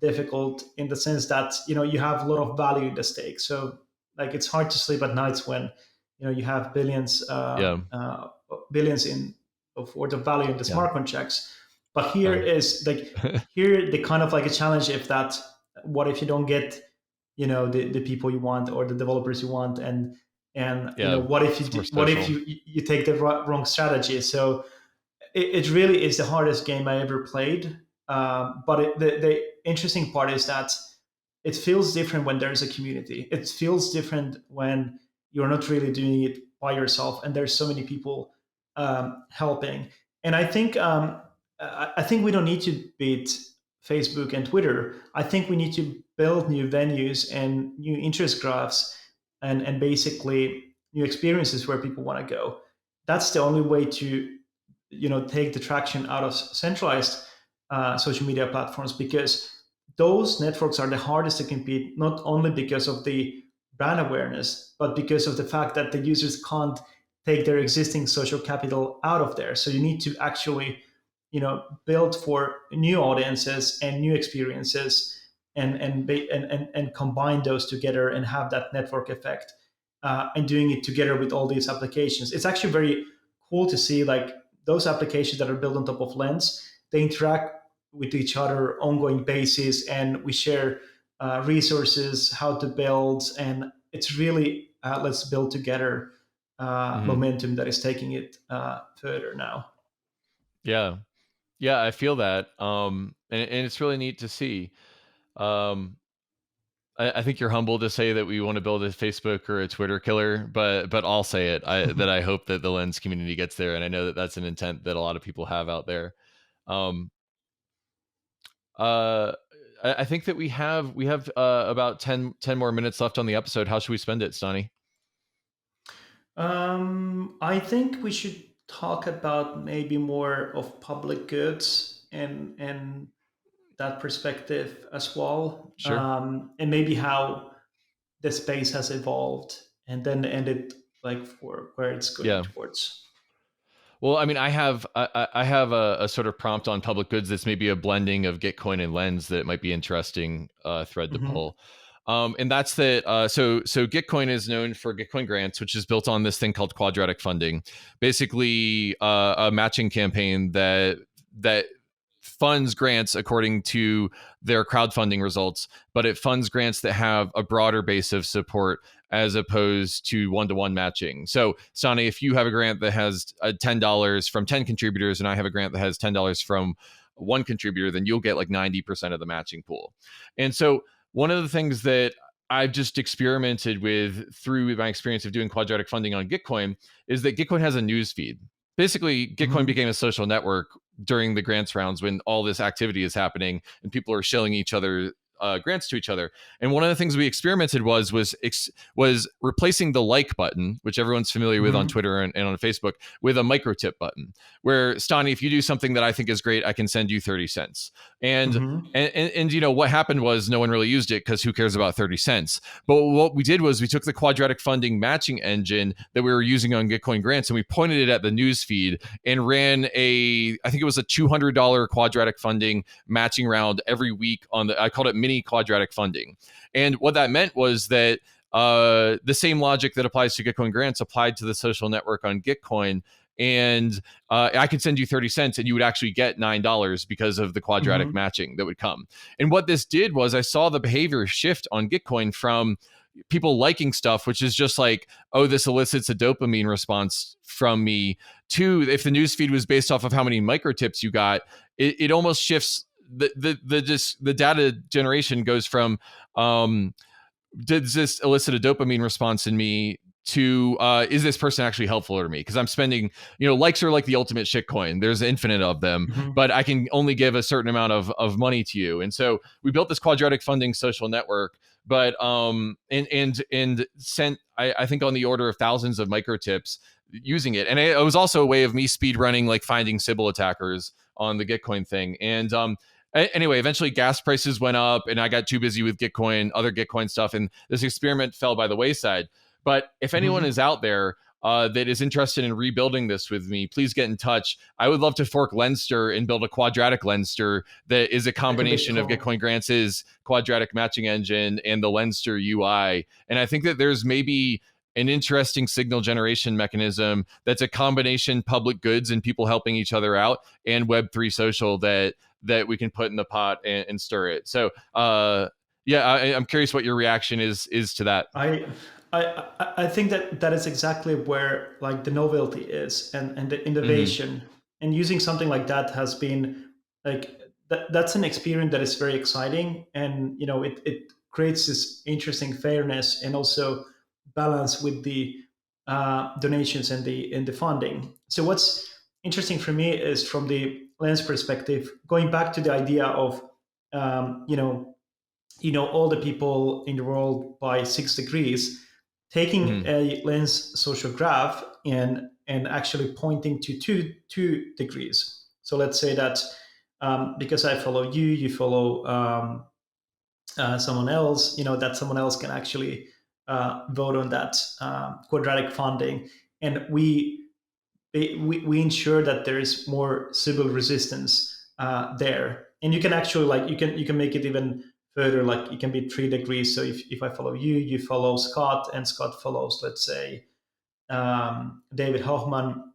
difficult in the sense that you have a lot of value in the stake. So like it's hard to sleep at nights when you have yeah, billions in of worth of value in the yeah, smart contracts. But here uh, is like here the kind of like a challenge if that what if you don't get the people you want or the developers you want and yeah. what if It's more what if social. you take the wrong strategy. So it really is the hardest game I ever played. But the interesting part is that it feels different when there's a community. It feels different when you're not really doing it by yourself and there's so many people helping. And I think we don't need to beat Facebook and Twitter. I think we need to build new venues and new interest graphs and basically new experiences where people want to go. That's the only way to take the traction out of centralized social media platforms, because those networks are the hardest to compete, not only because of the brand awareness but because of the fact that the users can't take their existing social capital out of there. So you need to actually build for new audiences and new experiences and combine those together and have that network effect, and doing it together with all these applications. It's actually very cool to see like those applications that are built on top of Lens. They interact with each other ongoing basis, and we share resources, how to build, and it's really let's build together Hmm. momentum that is taking it further now. Yeah, yeah. I feel that, and it's really neat to see. Um, I think you're humble to say that we want to build a Facebook or a Twitter killer, but I'll say it. That I hope that the Lens community gets there, and I know that that's an intent that a lot of people have out there. Um, uh, I think that we have about 10 more minutes left on the episode. How should we spend it, Stani? I think we should talk about maybe more of public goods and that perspective as well, Sure. and maybe how the space has evolved, and then end it like for where it's going Yeah. towards. Well, I mean, I have a sort of prompt on public goods that's maybe a blending of Gitcoin and Lens that might be interesting thread to Hmm. pull. And that's that. So Gitcoin is known for Gitcoin grants, which is built on this thing called quadratic funding, basically a matching campaign that funds grants according to their crowdfunding results, but it funds grants that have a broader base of support as opposed to one-to-one matching. So, Stani, if you have a grant that has $10 from 10 contributors and I have a grant that has $10 from one contributor, then you'll get like 90% of the matching pool. And so one of the things that I've just experimented with through my experience of doing quadratic funding on Gitcoin is that Gitcoin has a news feed. Basically, Gitcoin Hmm. became a social network during the grants rounds when all this activity is happening and people are shilling each other grants to each other. And one of the things we experimented was replacing the like button, which everyone's familiar with on Hmm. Twitter and on Facebook, with a micro tip button. Where, Stani, if you do something that I think is great, I can send you 30 cents. And Hmm. and what happened was no one really used it because who cares about 30 cents? But what we did was we took the quadratic funding matching engine that we were using on Gitcoin grants and we pointed it at the news feed and ran I think it was a $200 quadratic funding matching round every week I called it mini quadratic funding. And what that meant was that the same logic that applies to Gitcoin grants applied to the social network on Gitcoin. And I could send you 30 cents and you would actually get $9 because of the quadratic Hmm. matching that would come. And what this did was I saw the behavior shift on Gitcoin from people liking stuff, which is just like, oh, this elicits a dopamine response from me, to if the newsfeed was based off of how many micro tips you got, it almost shifts the data generation goes from does this elicit a dopamine response in me to is this person actually helpful to me, because I'm spending, likes are like the ultimate shitcoin, there's infinite of them, Hmm. but I can only give a certain amount of money to you. And so we built this quadratic funding social network, but and sent I think on the order of thousands of micro tips using it. And it was also a way of me speed running, like finding Sybil attackers on the Gitcoin thing. And Anyway, eventually gas prices went up and I got too busy with Gitcoin, other Gitcoin stuff, and this experiment fell by the wayside. But if anyone Mhm. is out there that is interested in rebuilding this with me, please get in touch. I would love to fork Lenster and build a quadratic Lenster that is a That could be combination of cool. Gitcoin Grants' quadratic matching engine and the Lenster UI. And I think that there's maybe an interesting signal generation mechanism that's a combination public goods and people helping each other out and Web3 social that we can put in the pot and stir it. So yeah, I'm curious what your reaction is to that. I I think that that is exactly where like the novelty is and the Mm-hmm. innovation, and using something like that has been like that's an experience that is very exciting, and it creates this interesting fairness and also balance with the donations and the funding. So what's interesting for me is from the lens perspective, going back to the idea of um, you know all the people in the world by 6 degrees, taking Mm-hmm. a lens social graph and actually pointing to two degrees. So let's say that because I follow you, you follow someone else, that someone else can actually vote on that quadratic funding, and we ensure that there is more Sybil resistance there. And you can actually like you can make it even further, like it can be 3 degrees. So if I follow you, you follow Scott, and Scott follows, let's say, David Hoffman,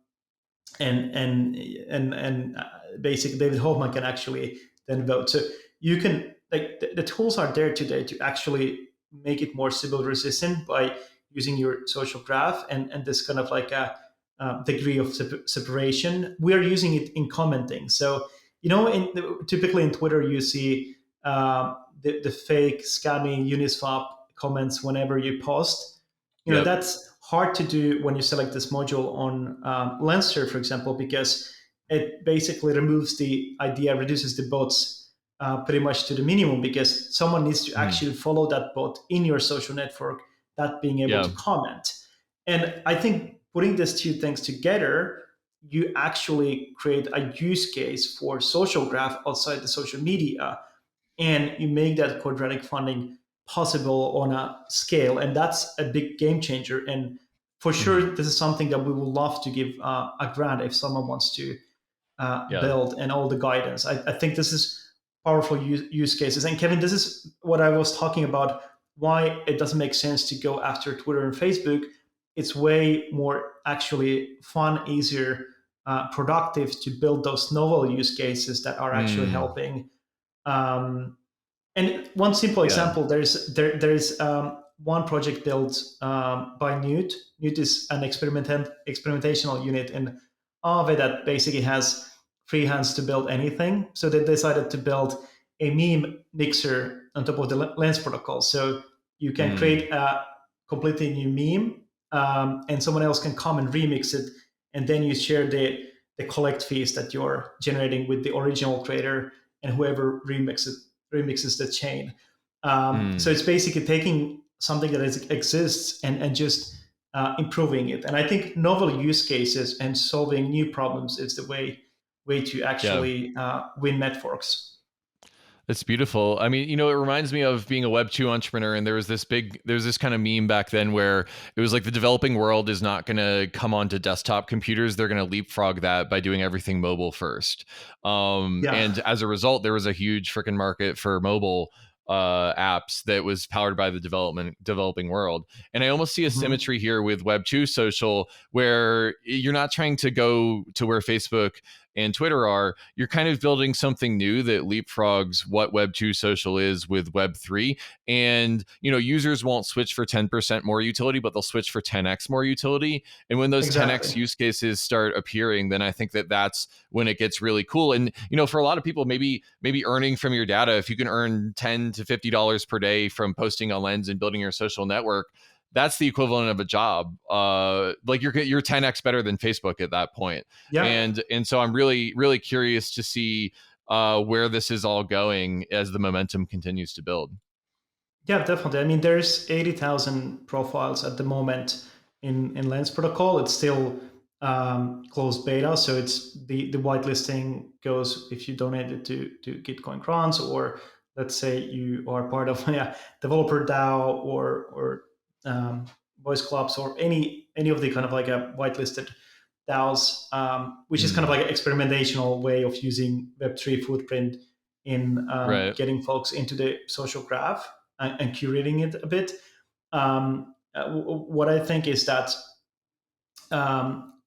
and basically David Hoffman can actually then vote. So you can like the tools are there today to actually make it more Sybil resistant by using your social graph and this kind of like a degree of separation. We are using it in commenting. So typically in Twitter you see the fake scammy Uniswap comments whenever you post. Yep. That's hard to do when you select this module on Lenster, for example, because it basically reduces the bots pretty much to the minimum, because someone needs to Mm-hmm. actually follow that bot in your social network, that being able Yeah. to comment. And I think putting these two things together, you actually create a use case for social graph outside the social media, and you make that quadratic funding possible on a scale, and that's a big game changer. And for Mm-hmm. sure this is something that we would love to give a grant if someone wants to Yeah. build, and all the guidance. I think this is powerful use cases. And Kevin, this is what I was talking about, why it doesn't make sense to go after Twitter and Facebook. It's way more actually fun, easier, productive to build those novel use cases that are actually Mm. helping. Um, and one simple Yeah. example, there's one project built by Newt. Newt is an experimentational unit in Aave that basically has free hands to build anything. So they decided to build a meme mixer on top of the Lens protocol. So you can Mm. create a completely new meme, and someone else can come and remix it, and then you share the collect fees that you're generating with the original creator and whoever remixes the chain. So Mm. it's basically taking something that exists and just improving it. And I think novel use cases and solving new problems is the way to Yeah. actually win networks. That's beautiful. I mean, it reminds me of being a Web2 entrepreneur, and there's this kind of meme back then where it was like the developing world is not going to come onto desktop computers. They're going to leapfrog that by doing everything mobile first. Yeah. And as a result, there was a huge freaking market for mobile apps that was powered by the developing world. And I almost see a Mhm. symmetry here with Web2 social, where you're not trying to go to where Facebook and Twitter are. You're kind of building something new that leapfrogs what Web2 social is with Web3. And, users won't switch for 10% more utility, but they'll switch for 10x more utility. And when those 10x Exactly. use cases start appearing, then I think that that's when it gets really cool. And, for a lot of people, maybe earning from your data, if you can earn $10 to $50 per day from posting on Lens and building your social network, that's the equivalent of a job. Like you're 10x better than Facebook at that point. Yeah. And so I'm really curious to see where this is all going as the momentum continues to build. Yeah, definitely. I mean, there's 80,000 profiles at the moment in Lens protocol. It's still closed beta. So it's the whitelisting goes if you donate it to Gitcoin grants, or let's say you are part of developer DAO or voice clubs or any of the kind of like a whitelisted DAOs, which is kind of like an experimental way of using Web3 footprint in Right. getting folks into the social graph and curating it a bit. What I think is that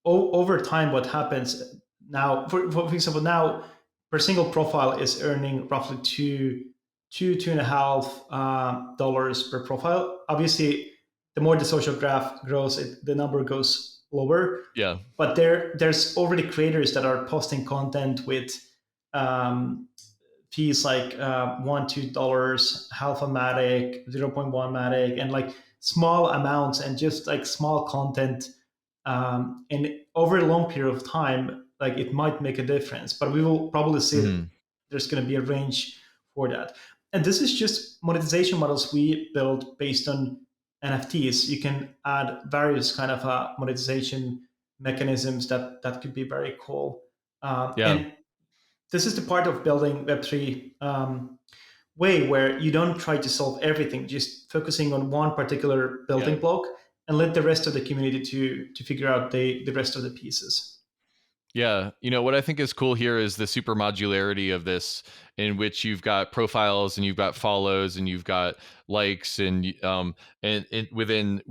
over time, what happens now, for example, now per single profile is earning roughly two and a half dollars per profile. Obviously, the more the social graph grows, the number goes lower. Yeah. But there's already creators that are posting content with fees like $1-2, half a matic, 0.1 matic, and like small amounts and just like small content. And over a long period of time, like it might make a difference, but we will probably see there's going to be a range for that. And this is just monetization models we build based on NFTs. You can add various kind of monetization mechanisms that could be very cool. And this is the part of building Web3 way where you don't try to solve everything, just focusing on one particular building block and let the rest of the community to figure out the rest of the pieces. Yeah, what I think is cool here is the super modularity of this, in which you've got profiles and you've got follows and you've got likes and within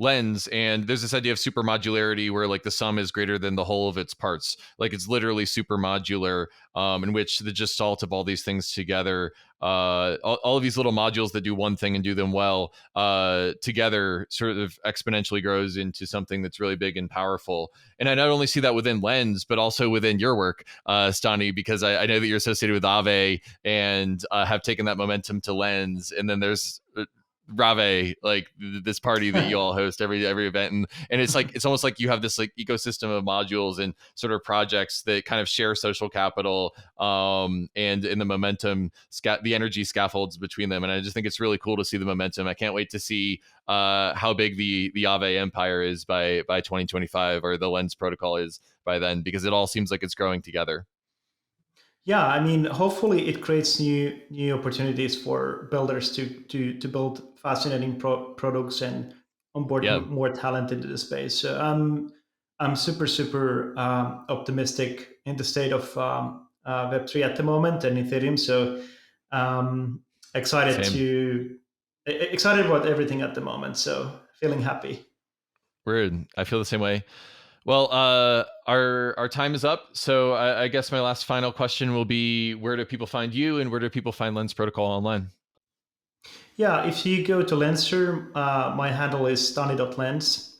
Lens, and there's this idea of super modularity where like the sum is greater than the whole of its parts. Like it's literally super modular, in which the gestalt of all these things together, all of these little modules that do one thing and do them well, together sort of exponentially grows into something that's really big and powerful. And I not only see that within Lens, but also within your work, Stani, because I know that you're associated with Aave and have taken that momentum to Lens. And then there's Rave, like this party that you all host every event, and it's like it's almost like you have this like ecosystem of modules and sort of projects that kind of share social capital, and in the momentum, the energy scaffolds between them, and I just think it's really cool to see the momentum. I can't wait to see how big the Aave empire is by 2025, or the Lens protocol is by then, because it all seems like it's growing together. Yeah, I mean, hopefully it creates new opportunities for builders to build fascinating products and onboard more talent into the space. So I'm super optimistic in the state of Web3 at the moment and Ethereum. So excited about everything at the moment. So feeling happy. Weird. I feel the same way. Well, our time is up. So I guess my last final question will be, where do people find you and where do people find Lens Protocol online? Yeah, if you go to Lenster, my handle is stani.lens.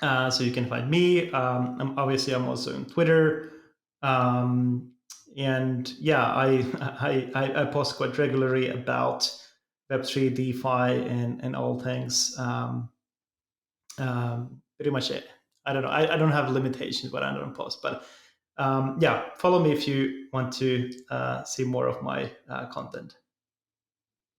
So you can find me. I'm also on Twitter. And yeah, I post quite regularly about Web3, DeFi, and all things. Pretty much it. I don't know. I don't have limitations, but I don't post. But yeah, follow me if you want to see more of my content.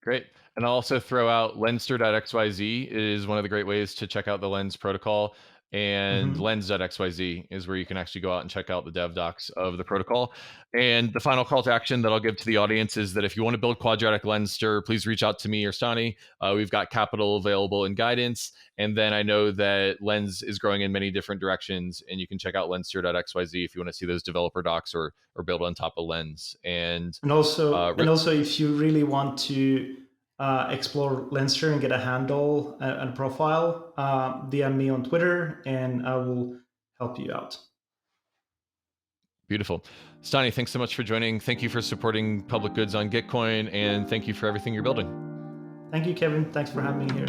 Great. And I'll also throw out lenster.xyz is one of the great ways to check out the Lens protocol. And lens.xyz is where you can actually go out and check out the dev docs of the protocol. And the final call to action that I'll give to the audience is that if you want to build Quadratic Lenster, please reach out to me or Stani. We've got capital available and guidance. And then I know that Lens is growing in many different directions, and you can check out lenster.xyz if you want to see those developer docs or build on top of Lens. And also if you really want to explore Lenster and get a handle and profile, DM me on Twitter and I will help you out. Beautiful. Stani, thanks so much for joining. Thank you for supporting public goods on Gitcoin, and thank you for everything you're building. Thank you, Kevin. Thanks for having me here.